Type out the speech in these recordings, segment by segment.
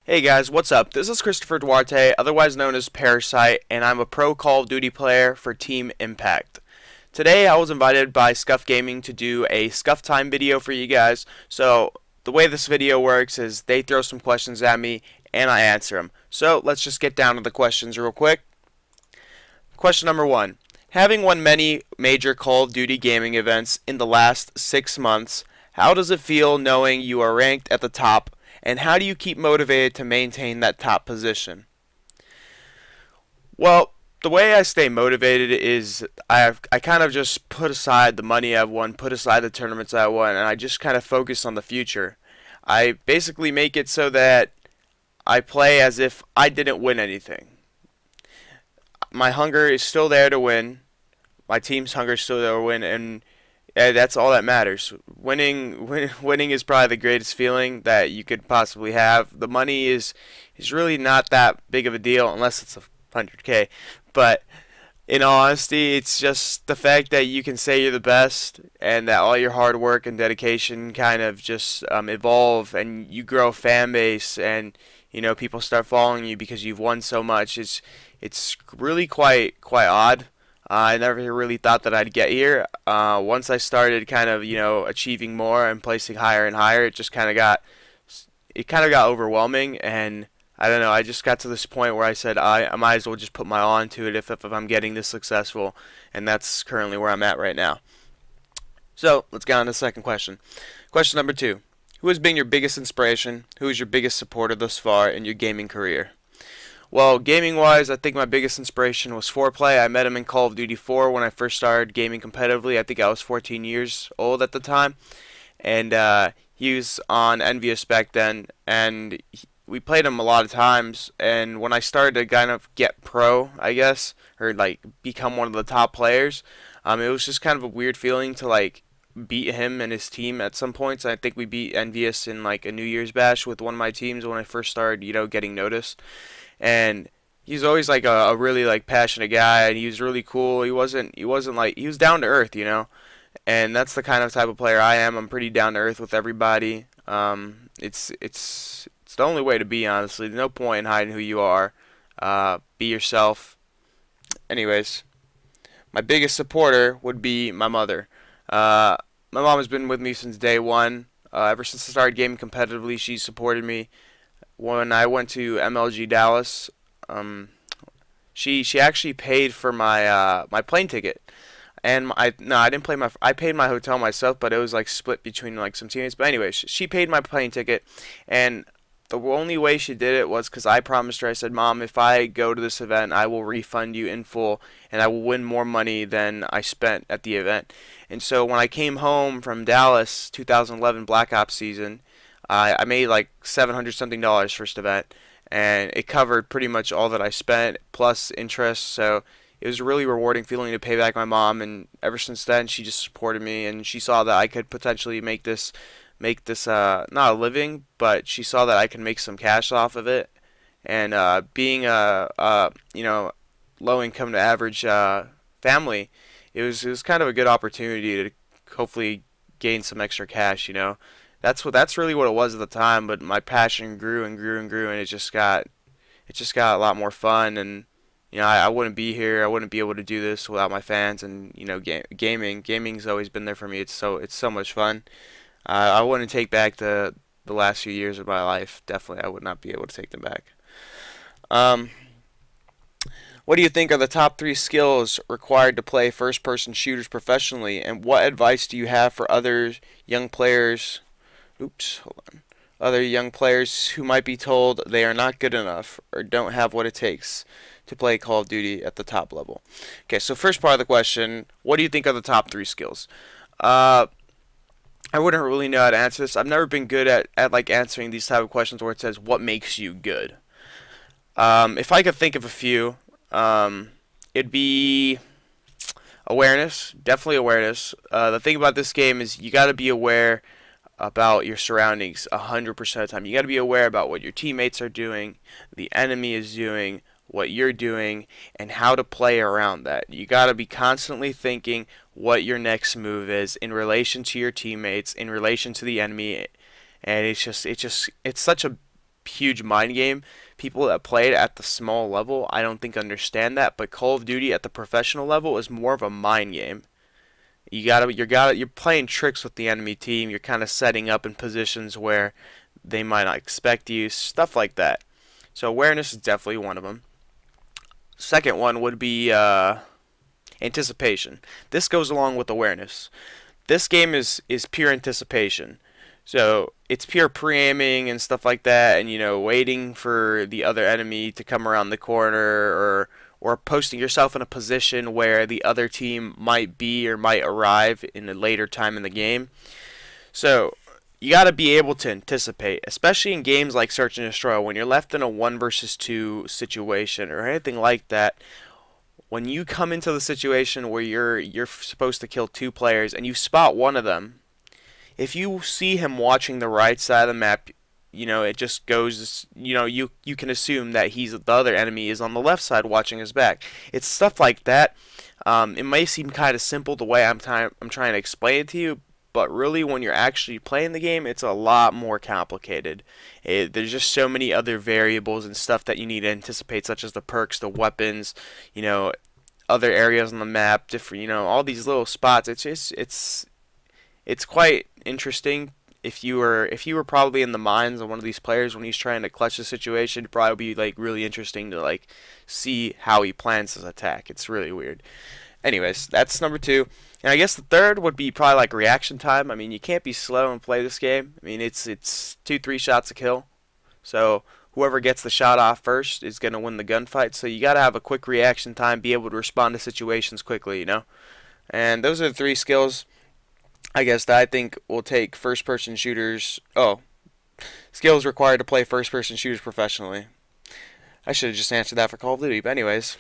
Hey guys, what's up? This is Christopher Duarte, otherwise known as Parasite, and I'm a pro Call of Duty player for Team Impact. Today I was invited by SCUF Gaming to do a SCUF Time video for you guys. So the way this video works is they throw some questions at me and I answer them. So let's just get down to the questions real quick. Question number 1. Having won many major Call of Duty gaming events in the last 6 months, how does it feel knowing you are ranked at the top? And how do you keep motivated to maintain that top position? Well, the way I stay motivated is I kind of just put aside the money I've won, put aside the tournaments I won, and I just kind of focus on the future. I basically make it so that I play as if I didn't win anything. My hunger is still there to win. My team's hunger is still there to win, and that's all that matters. Winning is probably the greatest feeling that you could possibly have. The money is really not that big of a deal unless it's 100K. But in all honesty, it's just the fact that you can say you're the best and that all your hard work and dedication kind of just evolve and you grow a fan base and people start following you because you've won so much. It's really quite odd. I never really thought that I'd get here. Once I started kind of, achieving more and placing higher and higher, it kind of got overwhelming, and I don't know, I just got to this point where I said I might as well just put my all into it if I'm getting this successful, and that's currently where I'm at right now. So, let's get on to the second question. Question number 2. Who has been your biggest inspiration? Who is your biggest supporter thus far in your gaming career? Well, gaming-wise, I think my biggest inspiration was Foreplay. I met him in Call of Duty 4 when I first started gaming competitively. I think I was 14 years old at the time, and he was on Envious back then, and we played him a lot of times, and when I started to kind of get pro, I guess, or like become one of the top players, it was just kind of a weird feeling to like beat him and his team at some points. I think we beat Envious in like a New Year's bash with one of my teams when I first started, getting noticed. And he's always like a really like passionate guy, and he was really cool. He wasn't like, he was down to earth, and that's the kind of type of player I am. I'm pretty down to earth with everybody. It's the only way to be, honestly. There's no point in hiding who you are. Be yourself. Anyways, my biggest supporter would be my mother. My mom has been with me since day one. Ever since I started gaming competitively, she supported me. When I went to MLG Dallas, she actually paid for my my plane ticket, and I didn't pay I paid my hotel myself, but it was like split between like some teammates. But anyway, she paid my plane ticket, and the only way she did it was because I promised her. I said, "Mom, if I go to this event, I will refund you in full, and I will win more money than I spent at the event." And so when I came home from Dallas, 2011 Black Ops season, I made like $700 something first event, and it covered pretty much all that I spent plus interest. So it was a really rewarding feeling to pay back my mom, and ever since then she just supported me, and she saw that I could potentially make this not a living, but she saw that I could make some cash off of it. And being a low income to average family, it was kind of a good opportunity to hopefully gain some extra cash. That's really what it was at the time, but my passion grew and grew and grew, and it just got a lot more fun. And I wouldn't be here, I wouldn't be able to do this without my fans. And gaming's always been there for me. It's so much fun. I wouldn't take back the last few years of my life. Definitely, I would not be able to take them back. What do you think are the top 3 skills required to play first-person shooters professionally, and what advice do you have for other young players? Other young players who might be told they are not good enough or don't have what it takes to play Call of Duty at the top level. Okay, so first part of the question, what do you think are the top 3 skills? I wouldn't really know how to answer this. I've never been good at like answering these type of questions where it says what makes you good. If I could think of a few, it'd be awareness, definitely awareness. The thing about this game is you got to be aware about your surroundings 100% of the time. You got to be aware about what your teammates are doing, the enemy is doing, what you're doing, and how to play around that. You got to be constantly thinking what your next move is in relation to your teammates, in relation to the enemy, and it's such a huge mind game. People that play it at the small level, I don't think understand that, but Call of Duty at the professional level is more of a mind game. You're playing tricks with the enemy team. You're kind of setting up in positions where they might not expect you, stuff like that. So awareness is definitely one of them. Second one would be anticipation. This goes along with awareness. This game is pure anticipation. So it's pure pre-aiming and stuff like that, and waiting for the other enemy to come around the corner, or posting yourself in a position where the other team might be or might arrive in a later time in the game. So you got to be able to anticipate, especially in games like Search and Destroy, when you're left in a 1 versus 2 situation or anything like that. When you come into the situation where you're supposed to kill 2 players and you spot one of them, if you see him watching the right side of the map, it just goes, you can assume that the other enemy is on the left side watching his back. It's stuff like that. It may seem kind of simple the way I'm trying to explain it to you, but really when you're actually playing the game, it's a lot more complicated. There's just so many other variables and stuff that you need to anticipate, such as the perks, the weapons, other areas on the map, different, all these little spots. It's quite interesting. If you were probably in the minds of one of these players when he's trying to clutch the situation, it'd probably be really interesting to see how he plans his attack. It's really weird. Anyways, that's number 2. And I guess the third would be probably reaction time. I mean, you can't be slow and play this game. I mean, it's 2-3 shots a kill. So whoever gets the shot off first is going to win the gunfight. So you got to have a quick reaction time, be able to respond to situations quickly, And those are the 3 skills, I guess, that I think will take first-person shooters. Skills required to play first-person shooters professionally. I should have just answered that for Call of Duty, but anyways.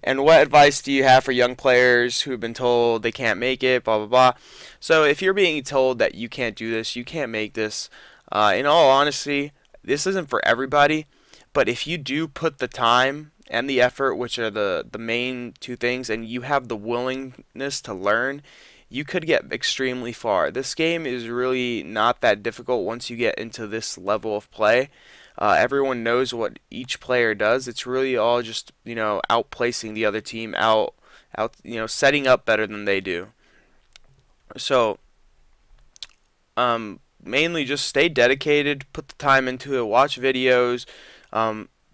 And what advice do you have for young players who have been told they can't make it, blah, blah, blah? So if you're being told that you can't do this, you can't make this, in all honesty, this isn't for everybody. But if you do put the time and the effort, which are the main 2 things, and you have the willingness to learn, you could get extremely far. This game is really not that difficult once you get into this level of play. Everyone knows what each player does. It's really all just outplacing the other team, setting up better than they do. So mainly just stay dedicated, put the time into it, watch videos,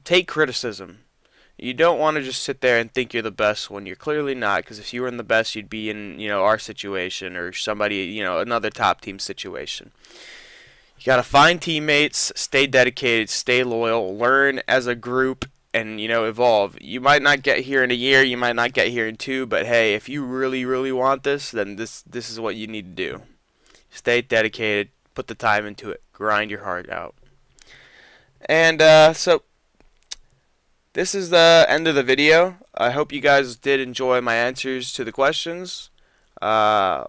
take criticism. You don't want to just sit there and think you're the best when you're clearly not, because if you were in the best, you'd be in our situation or somebody, another top team situation. You got to find teammates, stay dedicated, stay loyal, learn as a group, and evolve. You might not get here in a year, you might not get here in 2, but hey, if you really, really want this, then this is what you need to do. Stay dedicated, put the time into it, grind your heart out. And so this is the end of the video. I hope you guys did enjoy my answers to the questions.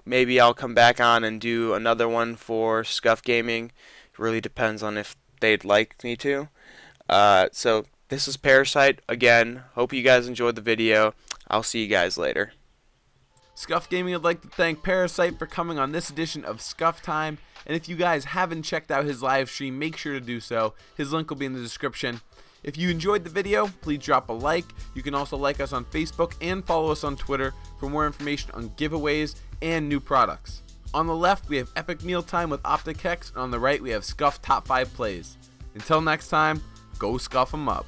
Maybe I'll come back on and do another one for SCUF Gaming. It really depends on if they'd like me to. So this is Parasite. Again, hope you guys enjoyed the video. I'll see you guys later. SCUF Gaming would like to thank Parasite for coming on this edition of SCUF Time. And if you guys haven't checked out his live stream, make sure to do so. His link will be in the description. If you enjoyed the video, please drop a like. You can also like us on Facebook and follow us on Twitter for more information on giveaways and new products. On the left, we have Epic Mealtime with OpticX, and on the right, we have SCUF Top 5 Plays. Until next time, go SCUF 'em up.